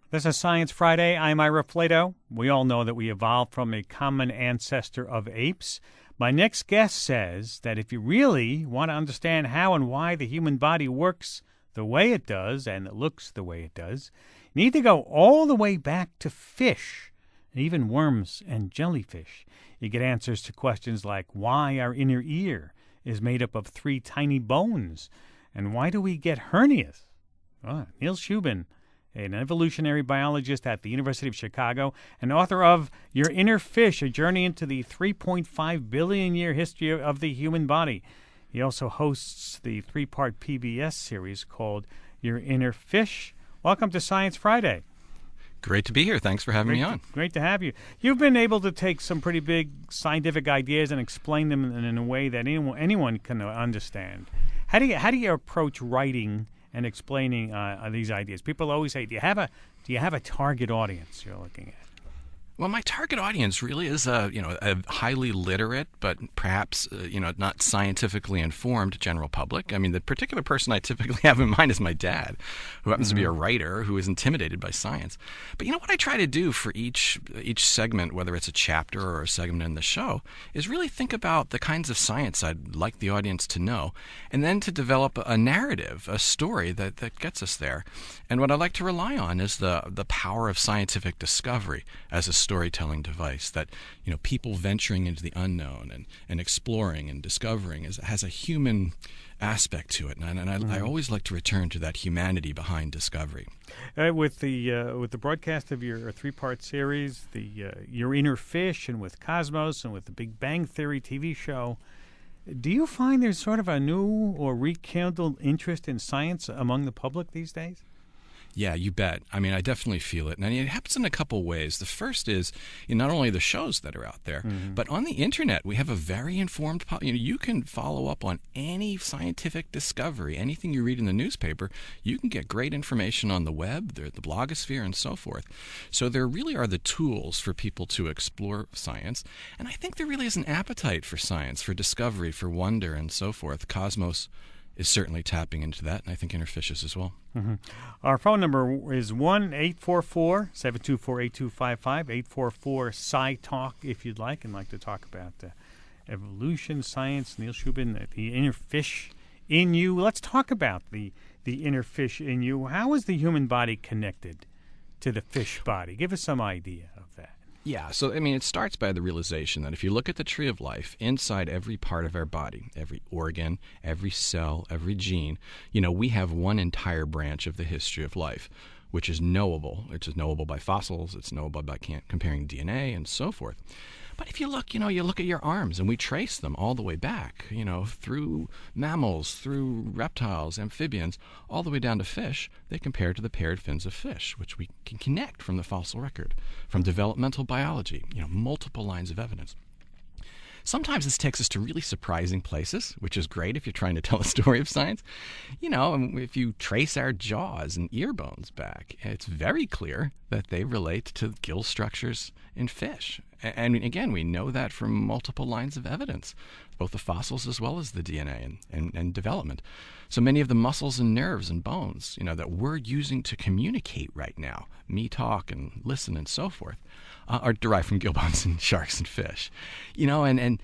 This is Science Friday. I'm Ira Flato. We all know that we evolved from a common ancestor of apes. My next guest says that if you really want to understand how and why the human body works the way it does and it looks the way it does, you need to go all the way back to fish, and even worms and jellyfish. You get answers to questions like why our inner ear is made up of 3 tiny bones, and why do we get hernias? Neil Shubin, an evolutionary biologist at the University of Chicago and author of Your Inner Fish, A Journey into the 3.5 billion year history of the human body. He also hosts the 3-part PBS series called Your Inner Fish. Welcome to Science Friday. Great to be here. Thanks for having me on. Great to have you. You've been able to take some pretty big scientific ideas and explain them in a way that anyone can understand. How do you approach writing and explaining these ideas? People always say, do you have a target audience you're looking at? Well, my target audience really is a highly literate, but perhaps not scientifically informed general public. I mean, the particular person I typically have in mind is my dad, who happens to be a writer who is intimidated by science. But what I try to do for each segment, whether it's a chapter or a segment in the show, is really think about the kinds of science I'd like the audience to know, and then to develop a narrative, a story that gets us there. And what I like to rely on is the power of scientific discovery as a storytelling device, that people venturing into the unknown and exploring and discovering has a human aspect to it, and I always like to return to that humanity behind discovery. With the broadcast of your 3-part series, Your Inner Fish, and with Cosmos, and with the Big Bang Theory TV show, do you find there's sort of a new or rekindled interest in science among the public these days? Yeah, you bet. I mean, I definitely feel it. And it happens in a couple ways. The first is not only the shows that are out there, but on the internet, we have a very informed you can follow up on any scientific discovery, anything you read in the newspaper. You can get great information on the web, the blogosphere, and so forth. So there really are the tools for people to explore science. And I think there really is an appetite for science, for discovery, for wonder, and so forth. Cosmos is certainly tapping into that, and I think Inner Fish is as well. Our phone number is 1-844-724-8255, 844-SciTalk if you'd like, and like to talk about evolution, science. Neil Shubin, the inner fish in you. Let's talk about the inner fish in you. How is the human body connected to the fish body? Give us some idea of that. Yeah, so it starts by the realization that if you look at the tree of life, inside every part of our body, every organ, every cell, every gene, we have one entire branch of the history of life, which is knowable. Which is knowable by fossils, it's knowable by comparing DNA and so forth. But if you look, you look at your arms, and we trace them all the way back, through mammals, through reptiles, amphibians, all the way down to fish. They compare to the paired fins of fish, which we can connect from the fossil record, from developmental biology, multiple lines of evidence. Sometimes this takes us to really surprising places, which is great if you're trying to tell a story of science. If you trace our jaws and ear bones back, it's very clear that they relate to gill structures in fish. And again, we know that from multiple lines of evidence, both the fossils as well as the DNA and development. So many of the muscles and nerves and bones, that we're using to communicate right now, me talk and listen and so forth, are derived from gill bones in sharks and fish. And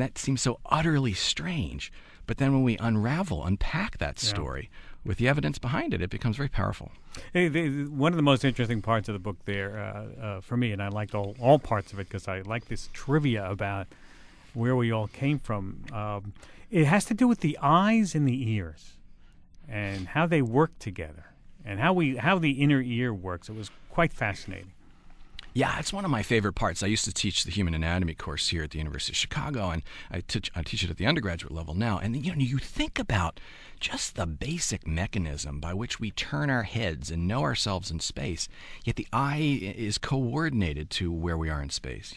that seems so utterly strange. But then when we unpack that story with the evidence behind it, it becomes very powerful. One of the most interesting parts of the book there, for me, and I liked all parts of it because I like this trivia about where we all came from. It has to do with the eyes and the ears and how they work together and how the inner ear works. It was quite fascinating. Yeah, it's one of my favorite parts. I used to teach the human anatomy course here at the University of Chicago, and I teach it at the undergraduate level now. And you think about just the basic mechanism by which we turn our heads and know ourselves in space, yet the eye is coordinated to where we are in space.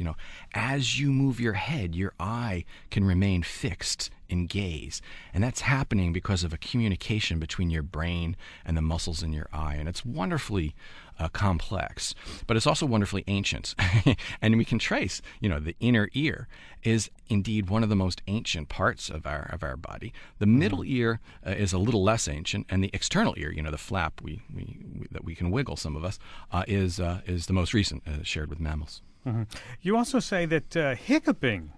As you move your head, your eye can remain fixed and gaze. And that's happening because of a communication between your brain and the muscles in your eye. And it's wonderfully complex, but it's also wonderfully ancient. And we can trace, the inner ear is indeed one of the most ancient parts of our body. The middle ear is a little less ancient, and the external ear, the flap that we can wiggle, some of us, is the most recent, shared with mammals. Mm-hmm. You also say that hiccuping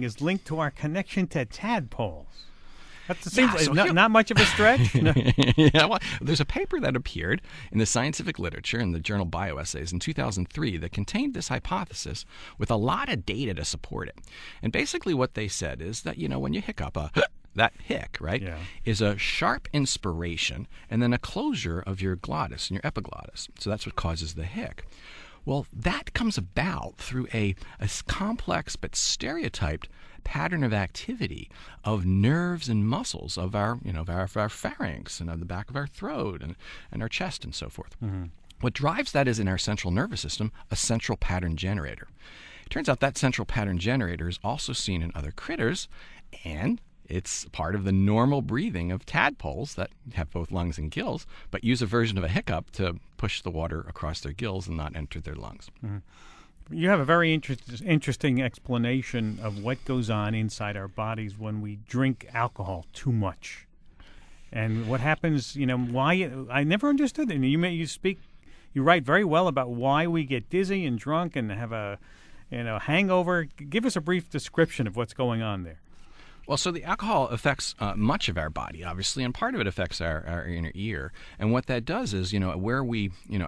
is linked to our connection to tadpoles. That seems not much of a stretch. Yeah, well, there's a paper that appeared in the scientific literature in the journal Bioessays in 2003 that contained this hypothesis with a lot of data to support it. And basically what they said is that, when you hiccup, that hic, right, is a sharp inspiration and then a closure of your glottis and your epiglottis. So that's what causes the hic. Well, that comes about through a complex but stereotyped pattern of activity of nerves and muscles of our pharynx and of the back of our throat and our chest and so forth. Mm-hmm. What drives that is in our central nervous system, a central pattern generator. It turns out that central pattern generator is also seen in other critters, and it's part of the normal breathing of tadpoles that have both lungs and gills, but use a version of a hiccup to push the water across their gills and not enter their lungs. Mm-hmm. You have a very interesting explanation of what goes on inside our bodies when we drink alcohol too much, and what happens. Why I never understood it. And you write very well about why we get dizzy and drunk and have a hangover. Give us a brief description of what's going on there. Well, so the alcohol affects much of our body, obviously, and part of it affects our inner ear. And what that does is, where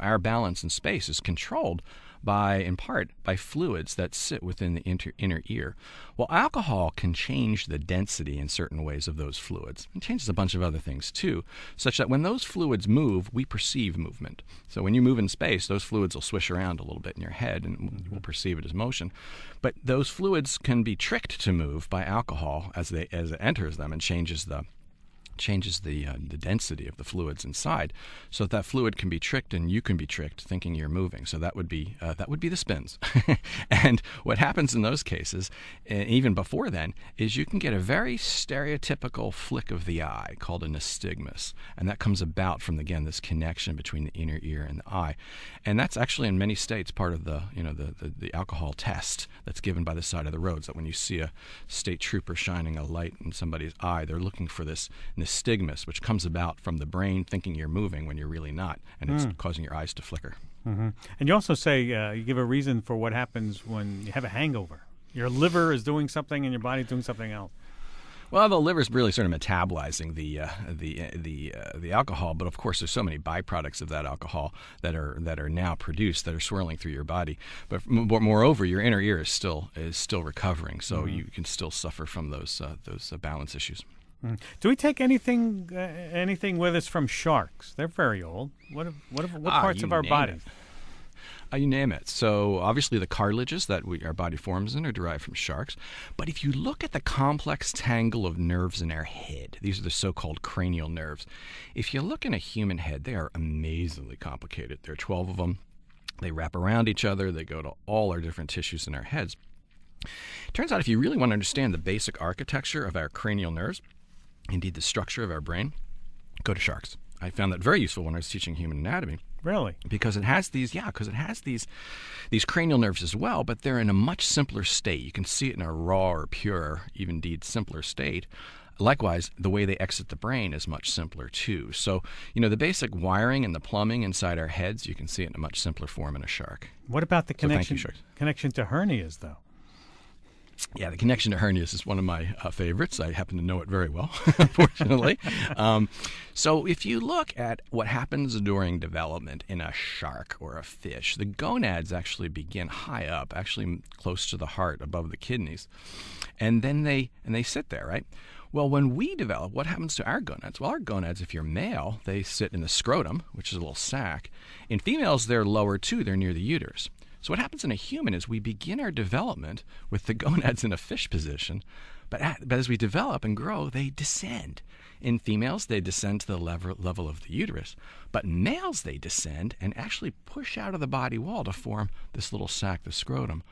our balance in space is controlled in part by fluids that sit within the inner ear. Well, alcohol can change the density in certain ways of those fluids. It changes a bunch of other things too, such that when those fluids move, we perceive movement. So when you move in space, those fluids will swish around a little bit in your head and we'll perceive it as motion. But those fluids can be tricked to move by alcohol as it enters them and changes the density of the fluids inside, so that fluid can be tricked and you can be tricked thinking you're moving. So that would be the spins. And what happens in those cases, even before then, is you can get a very stereotypical flick of the eye called a nystagmus, and that comes about from, again, this connection between the inner ear and the eye. And that's actually in many states part of the alcohol test that's given by the side of the roads, that when you see a state trooper shining a light in somebody's eye, they're looking for this nystagmus, which comes about from the brain thinking you're moving when you're really not, and it's causing your eyes to flicker. Mm-hmm. And you also say you give a reason for what happens when you have a hangover. Your liver is doing something and your body's doing something else. Well, the liver's really sort of metabolizing the alcohol, but of course there's so many byproducts of that alcohol that are now produced, that are swirling through your body. But moreover, your inner ear is still recovering, so you can still suffer from those balance issues. Do we take anything with us from sharks? They're very old. What parts of our bodies? You name it. So obviously the cartilages that our body forms in are derived from sharks. But if you look at the complex tangle of nerves in our head, these are the so-called cranial nerves. If you look in a human head, they are amazingly complicated. There are 12 of them. They wrap around each other. They go to all our different tissues in our heads. It turns out if you really want to understand the basic architecture of our cranial nerves, indeed the structure of our brain, go to sharks. I found that very useful when I was teaching human anatomy. Really? Because it has these cranial nerves as well, but they're in a much simpler state. You can see it in a raw or pure, even indeed simpler state. Likewise, the way they exit the brain is much simpler too. So, the basic wiring and the plumbing inside our heads, you can see it in a much simpler form in a shark. What about the connection to hernias, though? Yeah, the connection to hernias is one of my favorites. I happen to know it very well, unfortunately. So if you look at what happens during development in a shark or a fish, the gonads actually begin high up, actually close to the heart, above the kidneys. And then they sit there, right? Well, when we develop, what happens to our gonads? Well, our gonads, if you're male, they sit in the scrotum, which is a little sac. In females, they're lower too. They're near the uterus. So what happens in a human is we begin our development with the gonads in a fish position, but as we develop and grow, they descend. In females, they descend to the level of the uterus, but in males, they descend and actually push out of the body wall to form this little sac, the scrotum.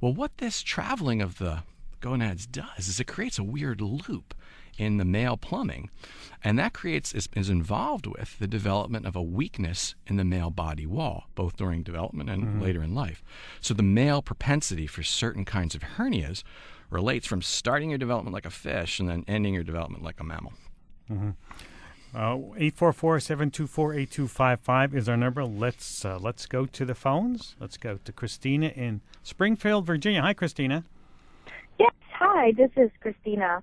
Well, what this traveling of the gonads does is it creates a weird loop in the male plumbing, and that is involved with the development of a weakness in the male body wall, both during development and later in life. So the male propensity for certain kinds of hernias relates from starting your development like a fish and then ending your development like a mammal. 844-724-8255 is our number. Let's go to the phones. Let's go to Christina in Springfield, Virginia. Hi, Christina. Yes, hi, this is Christina.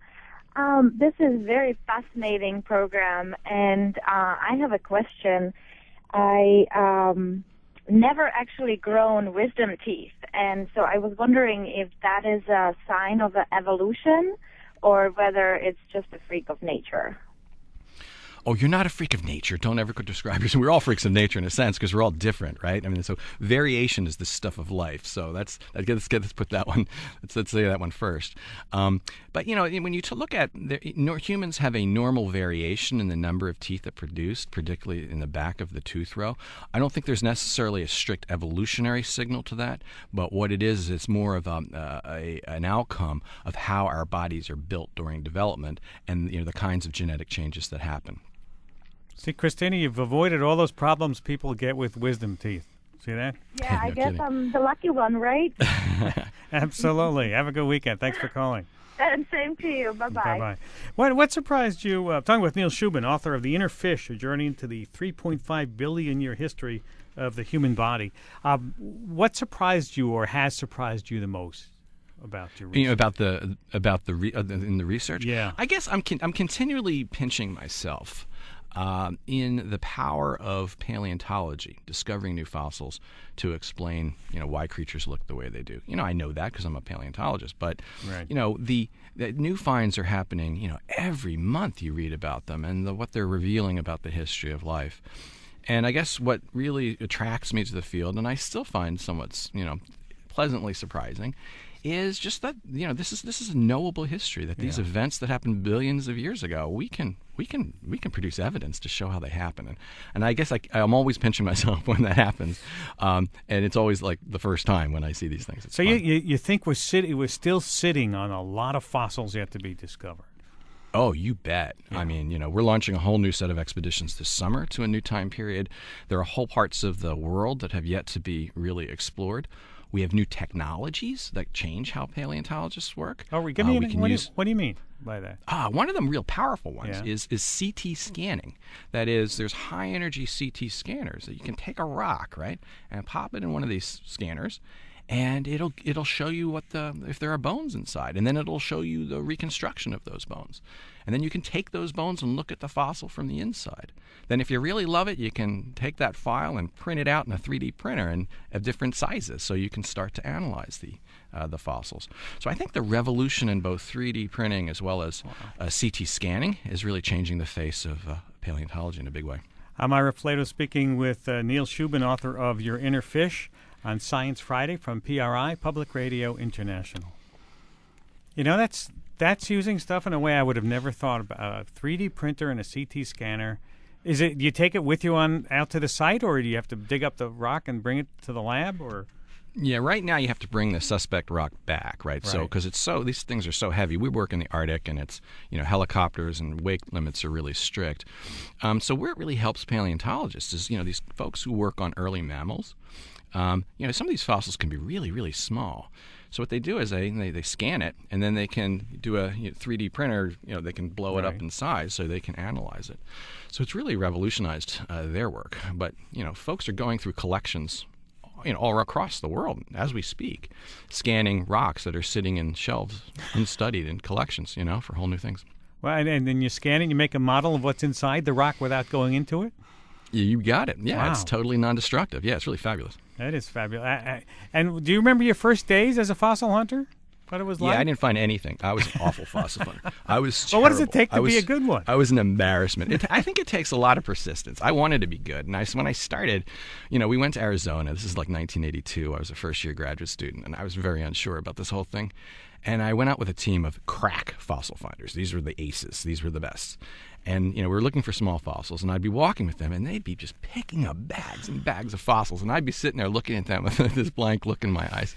This is a very fascinating program, and I have a question. I never actually grown wisdom teeth, and so I was wondering if that is a sign of evolution or whether it's just a freak of nature. Oh, you're not a freak of nature. Don't ever describe yourself. We're all freaks of nature in a sense because we're all different, right? I mean, so variation is the stuff of life. So let's put that one. Let's say that one first. But when you look at humans have a normal variation in the number of teeth that produced, particularly in the back of the tooth row. I don't think there's necessarily a strict evolutionary signal to that, but what it is, it's more of an outcome of how our bodies are built during development and the kinds of genetic changes that happen. See, Christina, you've avoided all those problems people get with wisdom teeth. See that? Yeah, I No guess kidding. I'm the lucky one, right? Absolutely. Have a good weekend. Thanks for calling. And same to you. Bye-bye. Bye-bye. What surprised you? Talking with Neil Shubin, author of The Inner Fish, a journey into the 3.5 billion year history of the human body. What surprised you or has surprised you the most about your research? In the research? Yeah. I guess I'm continually pinching myself in the power of paleontology, discovering new fossils to explain, why creatures look the way they do. I know that because I'm a paleontologist, but Right. The new finds are happening. Every month you read about them and what they're revealing about the history of life. And I guess what really attracts me to the field, and I still find somewhat, pleasantly surprising, is just that this is a knowable history, that these events that happened billions of years ago, we can produce evidence to show how they happen, and I guess I'm always pinching myself when that happens, and it's always like the first time when I see these things. It's So fun. you think we're still sitting on a lot of fossils yet to be discovered? Oh, you bet. I mean, we're launching a whole new set of expeditions this summer to a new time period. There are whole parts of the world that have yet to be really explored. We have new technologies that change how paleontologists work. Oh, what do you mean by that? One of them real powerful ones Yeah. is CT scanning. That is, there's high energy CT scanners that you can take a rock, right, and pop it in one of these scanners, and it'll show you if there are bones inside, and then it'll show you the reconstruction of those bones. And then you can take those bones and look at the fossil from the inside. Then if you really love it, you can take that file and print it out in a 3D printer and of different sizes, so you can start to analyze the fossils. So I think the revolution in both 3D printing as well as CT scanning is really changing the face of paleontology in a big way. I'm Ira Flato speaking with Neil Shubin, author of Your Inner Fish, on Science Friday from PRI, Public Radio International. That's using stuff in a way I would have never thought about. A 3D printer and a CT scanner. Do you take it with you out to the site, or do you have to dig up the rock and bring it to the lab, or? Yeah, right now you have to bring the suspect rock back, right? So because these things are so heavy. We work in the Arctic, and it's helicopters and weight limits are really strict. So where it really helps paleontologists is these folks who work on early mammals. Some of these fossils can be really, really small. So what they do is they scan it, and then they can do a 3D printer. They can blow it up in size so they can analyze it. So it's really revolutionized their work. But folks are going through collections, all across the world as we speak, scanning rocks that are sitting in shelves unstudied in collections. For whole new things. Well, and then you scan it, you make a model of what's inside the rock without going into it? You got it. Yeah, Wow. It's totally non-destructive. Yeah, it's really fabulous. That is fabulous. And do you remember your first days as a fossil hunter? What it was like? Yeah, I didn't find anything. I was an awful fossil hunter. I was terrible. Well, what does it take to be a good one? I was an embarrassment. I think it takes a lot of persistence. I wanted to be good. And when I started, we went to Arizona. This is like 1982. I was a first-year graduate student, and I was very unsure about this whole thing. And I went out with a team of crack fossil finders. These were the aces. These were the best. And, we were looking for small fossils, and I'd be walking with them, and they'd be just picking up bags and bags of fossils, and I'd be sitting there looking at them with this blank look in my eyes.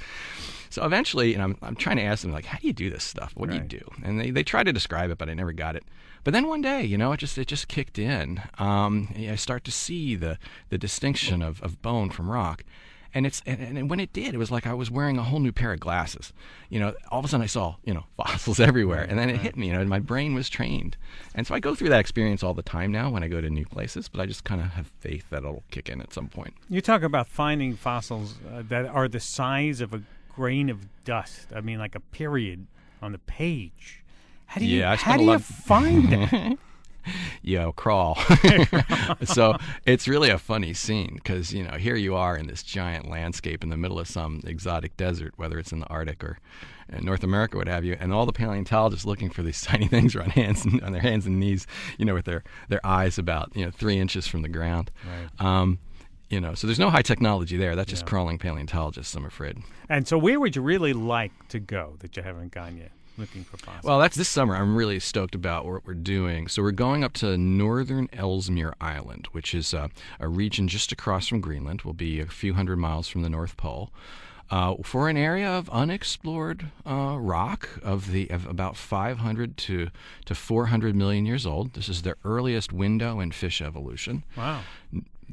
So eventually, and I'm trying to ask them, like, how do you do this stuff? What do you Right. do? And they try to describe it, but I never got it. But then one day, it just kicked in. I start to see the distinction of bone from rock. And and when it did, it was like I was wearing a whole new pair of glasses. All of a sudden I saw, fossils everywhere. And then it hit me, and my brain was trained. And so I go through that experience all the time now when I go to new places, but I just kind of have faith that it'll kick in at some point. You talk about finding fossils that are the size of a grain of dust. I mean, like a period on the page. How do you, Yeah, I how spent do a you lot- find that? Crawl. So it's really a funny scene because, here you are in this giant landscape in the middle of some exotic desert, whether it's in the Arctic or in North America, what have you, and all the paleontologists looking for these tiny things are on their hands and knees, with their eyes about 3 inches from the ground. Right. So there's no high technology there. That's just crawling paleontologists, I'm afraid. And so where would you really like to go that you haven't gone yet, looking for fossils? Well, that's this summer. I'm really stoked about what we're doing. So we're going up to northern Ellesmere Island, which is a region just across from Greenland. We'll be a few hundred miles from the North Pole. For an area of unexplored rock of about 500 to 400 million years old. This is the earliest window in fish evolution. Wow.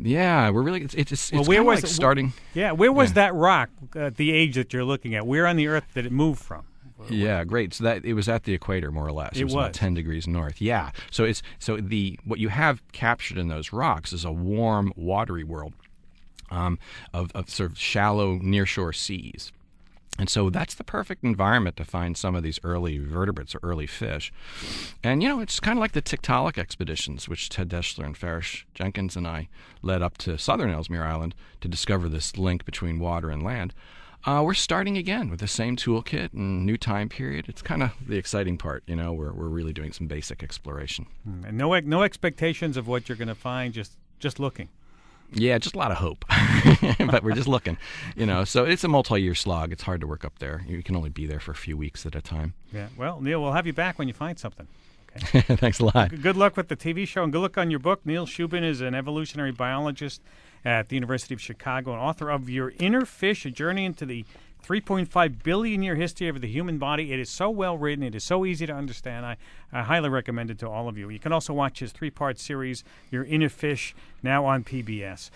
Yeah, we're really it's Well, kind where of was like it- starting. Yeah, where was that rock at the age that you're looking at? Where on the Earth did it move from? Yeah, great. So that it was at the equator, more or less. It was about was. 10 degrees north. Yeah. So what you have captured in those rocks is a warm, watery world of sort of shallow nearshore seas. And so that's the perfect environment to find some of these early vertebrates or early fish. And, it's kind of like the Tiktaalik expeditions, which Ted Deschler and Farish Jenkins and I led up to southern Ellesmere Island to discover this link between water and land. We're starting again with the same toolkit and new time period. It's kind of the exciting part, we're really doing some basic exploration. And no expectations of what you're going to find, just looking. Yeah, just a lot of hope. But we're just looking, So it's a multi-year slog. It's hard to work up there. You can only be there for a few weeks at a time. Yeah. Well, Neil, we'll have you back when you find something. Okay. Thanks a lot. Good luck with the TV show, and good luck on your book. Neil Shubin is an evolutionary biologist at the University of Chicago and author of Your Inner Fish, A Journey into the 3.5 billion year history of the human body. It is so well written. It is so easy to understand. I highly recommend it to all of you. You can also watch his 3-part series, Your Inner Fish, now on PBS.